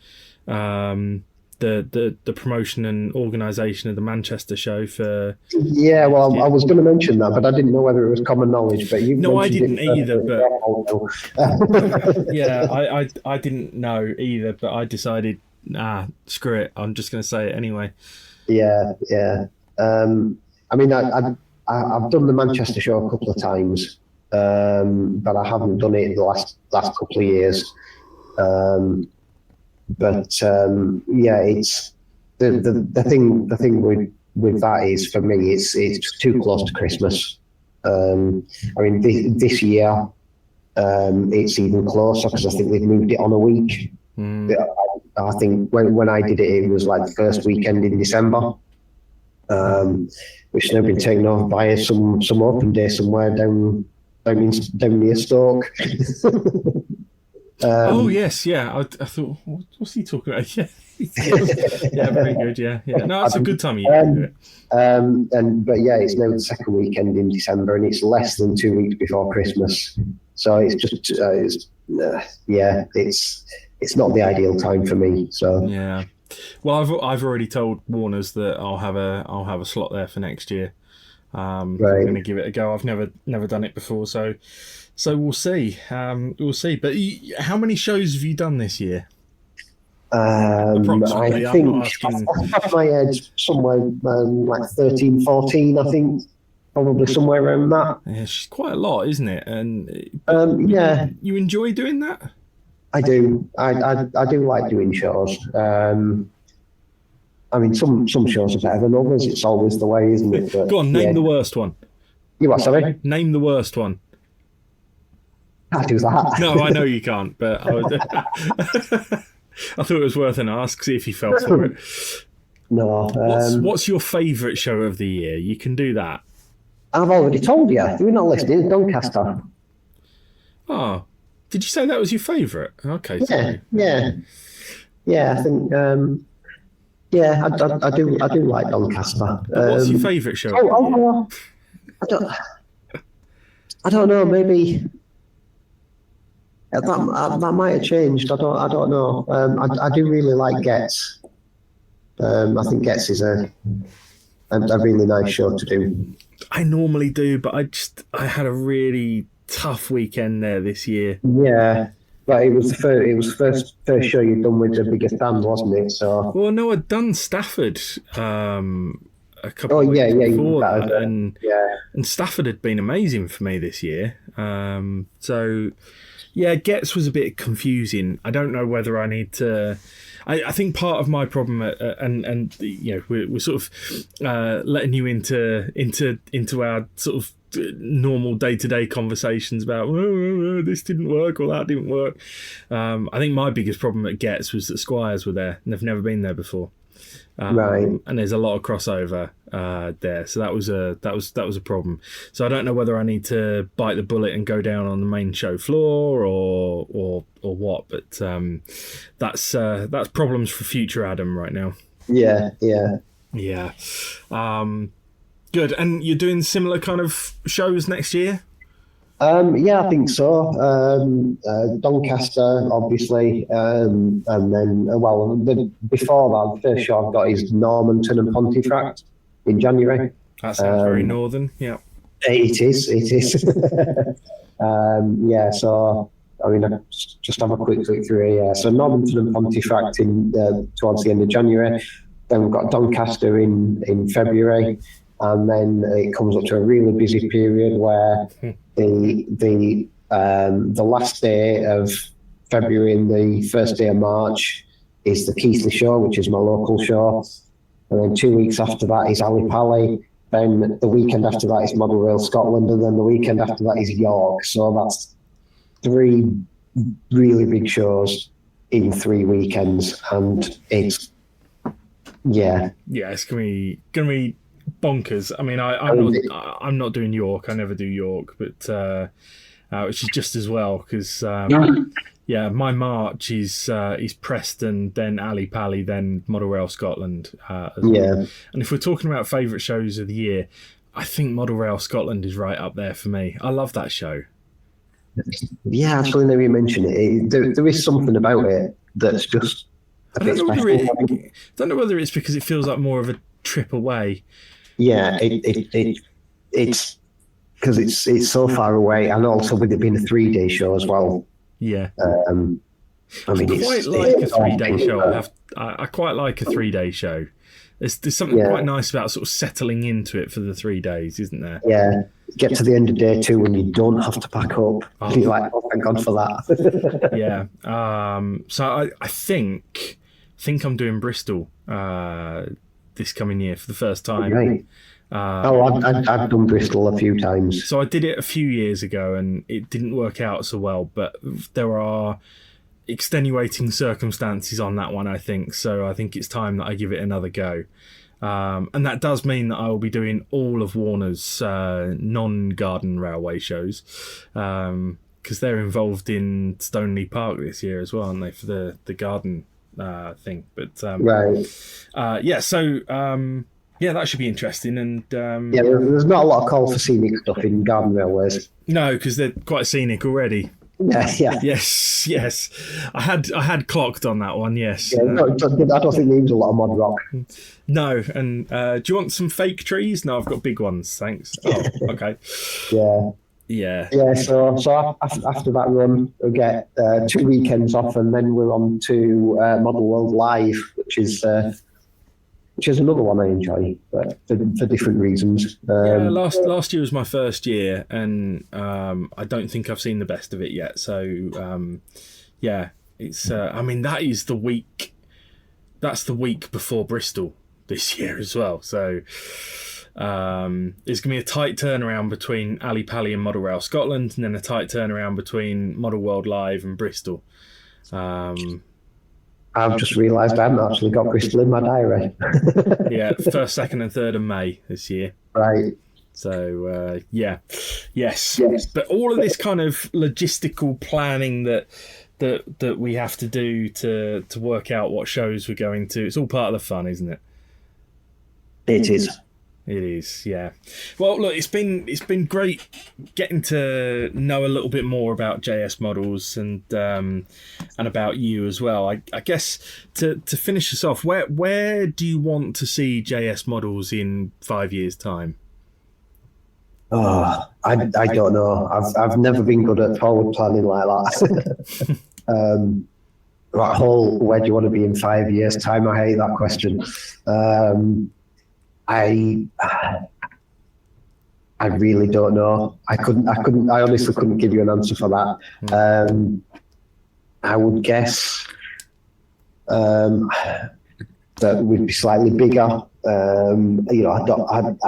the promotion and organisation of the Manchester show for. Yeah, well, I was going to mention that, but I didn't know whether it was common knowledge. But you No, I mentioned didn't either. But Yeah, I didn't know either, but I decided, screw it. I'm just going to say it anyway. Yeah. I mean, I've done the Manchester show a couple of times, but I haven't done it the last couple of years. Yeah, it's the thing with that is, for me, it's just too close to Christmas. I mean, this year it's even closer because I think they've moved it on a week. I think when I did it, it was like the first weekend in December, which has now been taken off by some open day somewhere down near Stoke. Oh yes, yeah. I thought, what's he talking about? Yeah, yeah, very good. Yeah. No, it's a good time of year. But yeah, it's now the second weekend in December, and it's less than 2 weeks before Christmas. So it's just, it's not the ideal time for me. So yeah. Well, I've already told Warners that I'll have a slot there for next year. I'm going to give it a go. I've never done it before, so we'll see. We'll see. But how many shows have you done this year? Approximately. I think off the top of my head, somewhere like 13, 14, I think. Probably somewhere around that. Yeah, it's quite a lot, isn't it? And yeah, you enjoy doing that? I do. I do like doing shows. I mean, some shows are better than others. It's always the way, isn't it? But, go on, name the worst one. You what, sorry? Name the worst one. I do that. No, I know you can't, but I thought it was worth an ask, see if you fell for it. No. What's your favourite show of the year? You can do that. I've already told you. You're not listening. Doncaster. Oh, did you say that was your favourite? Okay. Sorry. Yeah. I think. Yeah, I do like Doncaster. What's your favourite show? I don't know. Maybe that might have changed. I don't know. I do really like Getz. I think Getz is a really nice show to do. I normally do, but I had a really tough weekend there this year. Yeah, but it was the first show you'd done with the biggest band, wasn't it? So no, I'd done Stafford a couple of weeks before that, and Stafford had been amazing for me this year. So yeah, Getz was a bit confusing. I don't know whether I need to. I think part of my problem, and you know, we're sort of letting you into our sort of normal day-to-day conversations about this didn't work or that didn't work. I think my biggest problem at Getz was that Squires were there, and they've never been there before. And there's a lot of crossover there, so that was a problem. So I don't know whether I need to bite the bullet and go down on the main show floor or what, but that's problems for future Adam right now. Yeah. Good. And you're doing similar kind of shows next year? Yeah, I think so. Doncaster, obviously, and then before that, the first show I've got is Normanton and Pontefract in January. That sounds very northern. Yeah, it is. Yeah, so I mean, I just have a quick look through here. So Normanton and Pontefract in towards the end of January. Then we've got Doncaster in February. And then it comes up to a really busy period where the last day of February and the first day of March is the Keighley show, which is my local show. And then 2 weeks after that is RAILpeople. Then the weekend after that is Model Rail Scotland. And then the weekend after that is York. So that's 3 really big shows in 3 weekends. And it's, yeah. Yeah, it's going to be bonkers. I mean, I'm not doing York. I never do York, but which is just as well because my March is Preston, then RAILpeople, then Model Rail Scotland. Well. And if we're talking about favourite shows of the year, I think Model Rail Scotland is right up there for me. I love that show. Yeah, actually, now you mention it, there is something about it that's just a I bit special. don't know whether it's because it feels like more of a trip away. Yeah, it's because it's so far away, and also with it being a 3-day show as well. Yeah. I mean, I quite like a 3-day show. I quite like a 3-day show. There's something quite nice about sort of settling into it for the 3 days, isn't there? Yeah. Get to the end of day 2 when you don't have to pack up. You're like, oh, thank God for that. Yeah. So I think I'm doing Bristol this coming year for the first time. Right. I've done Bristol a few times. So I did it a few years ago and it didn't work out so well, but there are extenuating circumstances on that one, I think. So I think it's time that I give it another go. And that does mean that I will be doing all of Warner's non-garden railway shows, because they're involved in Stoneleigh Park this year as well, aren't they, for the garden thing? But Right. Yeah, that should be interesting. And Yeah, there's not a lot of call for scenic stuff in garden railways. no, because they're quite scenic already. Yeah. Yes. I had clocked on that one. Yes. Yeah, I don't think there was a lot of mod rock. No, and do you want some fake trees? No, I've got big ones, thanks. Oh, okay. Yeah. Yeah. So after that run, we'll get 2 weekends off, and then we're on to Model World Live, which is another one I enjoy, but for different reasons. Last year was my first year, and I don't think I've seen the best of it yet. So it's I mean, that is the week. That's the week before Bristol this year as well. So it's going to be a tight turnaround between Ali Pally and Model Rail Scotland, and then a tight turnaround between Model World Live and Bristol. I've just realised I haven't actually got Bristol in my diary. Yeah, 1st, 2nd and 3rd of May this year. Right. So, yes. But all of this kind of logistical planning that we have to do to work out what shows we're going to, it's all part of the fun, isn't it? It is. It is, yeah. Well, look, it's been great getting to know a little bit more about JSModels and about you as well. I guess to finish us off, where do you want to see JSModels in 5 years' time? Oh, I don't know. I've never been good at forward planning like that. That whole where do you want to be in 5 years' time? I hate that question. I really don't know. I honestly couldn't give you an answer for that. I would guess that we'd be slightly bigger. I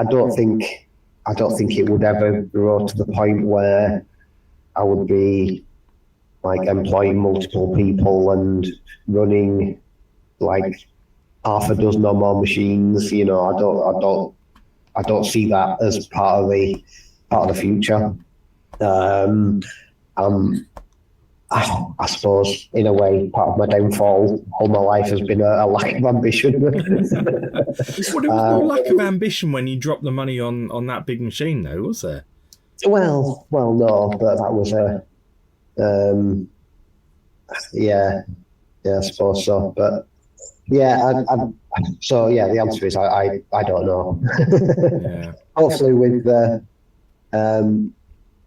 don't think it would ever grow to the point where I would be like employing multiple people and running like half a dozen or more machines. I don't see that as part of the future. I suppose in a way part of my downfall all my life has been a lack of ambition. Well, there was no lack of ambition when you dropped the money on that big machine, though, was there? Well, no, but that was I suppose so. But yeah, the answer is I don't know. Yeah. Hopefully with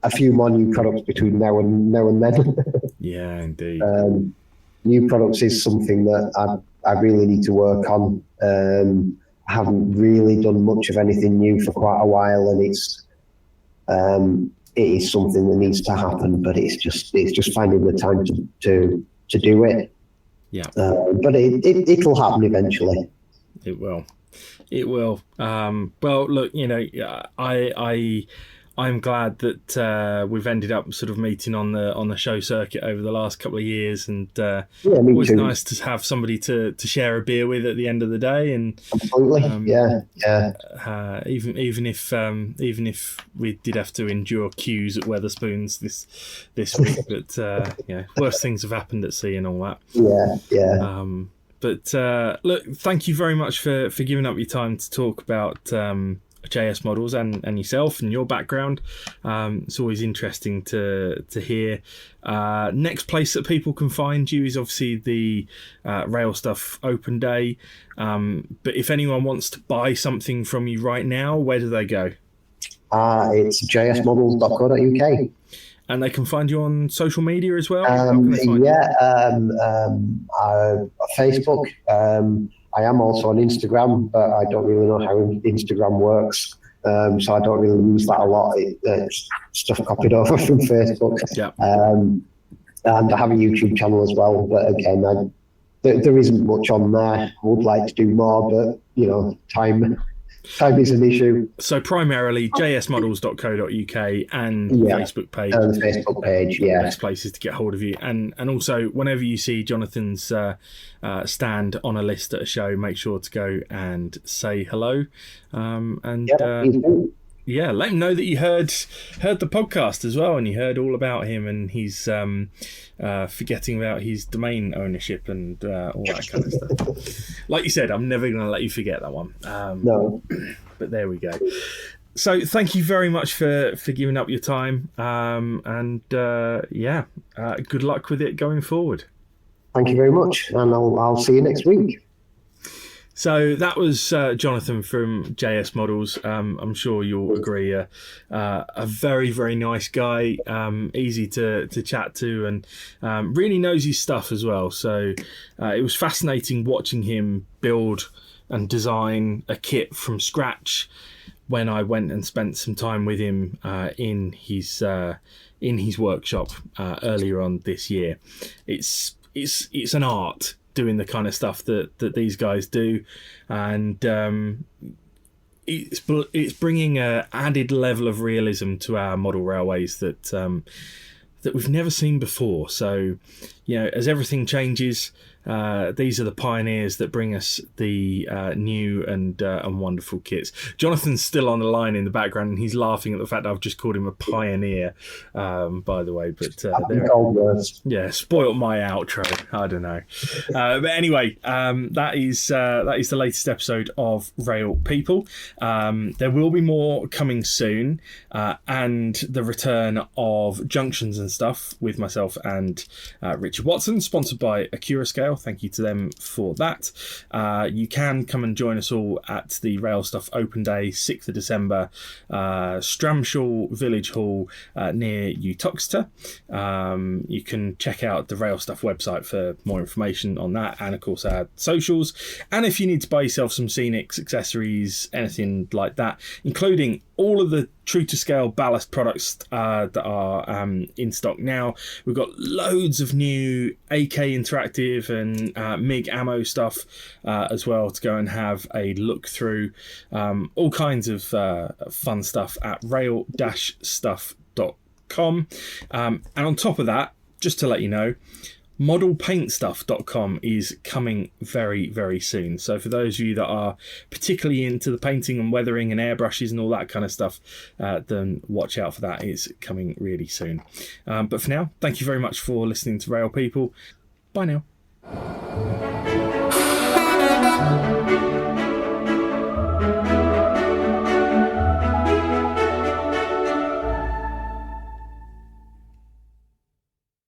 a few more new products between now and then. Yeah, indeed. New products is something that I really need to work on. I haven't really done much of anything new for quite a while, and it is something that needs to happen. But it's just finding the time to do it. Yeah. But it'll happen eventually. It will. Well, look, I'm glad that we've ended up sort of meeting on the show circuit over the last couple of years, and me it was too. nice to have somebody to share a beer with at the end of the day. And Absolutely, even if we did have to endure queues at Weatherspoons this week, but worse things have happened at sea and all that. Yeah. But look, thank you very much for giving up your time to talk about a JS Models and yourself and your background. It's always interesting to hear. Next place that people can find you is obviously the RailStuff Open Day. But if anyone wants to buy something from you right now, where do they go? It's jsmodels.co.uk. And they can find you on social media as well? Facebook. I am also on Instagram, but I don't really know how Instagram works. So I don't really use that a lot. It's stuff copied over from Facebook. Yeah. And I have a YouTube channel as well. But again, there isn't much on there. I would like to do more, but time is an issue. So primarily jsmodels.co.uk and Facebook page. And the Facebook page, Best places to get hold of you. And also, whenever you see Jonathan's stand on a list at a show, make sure to go and say hello. Let him know that you heard the podcast as well, and you heard all about him, and he's forgetting about his domain ownership and all that kind of stuff. Like you said, I'm never going to let you forget that one. No. But there we go. So thank you very much for giving up your time, good luck with it going forward. Thank you very much, and I'll see you next week. So that was Jonathan from JS Models. I'm sure you'll agree, a very, very nice guy, easy to chat to, and really knows his stuff as well. So it was fascinating watching him build and design a kit from scratch when I went and spent some time with him in his workshop earlier on this year. It's an art doing the kind of stuff that these guys do, and it's bringing a added level of realism to our model railways that we've never seen before. So, as everything changes, these are the pioneers that bring us the new and wonderful kits. Jonathan's still on the line in the background, and he's laughing at the fact that I've just called him a pioneer, by the way. But spoilt my outro. I don't know. But anyway, that is the latest episode of Rail People. There will be more coming soon, and the return of Junctions and Stuff with myself and Richard Watson, sponsored by Accurascale. Thank you to them for that. You can come and join us all at the RailStuff Open Day, 6th of December, Stramshall Village Hall near Uttoxeter. You can check out the RailStuff website for more information on that, and of course our socials. And if you need to buy yourself some scenics, accessories, anything like that, including all of the true to scale ballast products that are in stock now. We've got loads of new AK Interactive and MiG ammo stuff as well to go and have a look through. All kinds of fun stuff at rail-stuff.com. And on top of that, just to let you know, modelpaintstuff.com is coming very, very soon. So for those of you that are particularly into the painting and weathering and airbrushes and all that kind of stuff, then watch out for that. It's coming really soon. But for now, thank you very much for listening to Rail People. Bye now.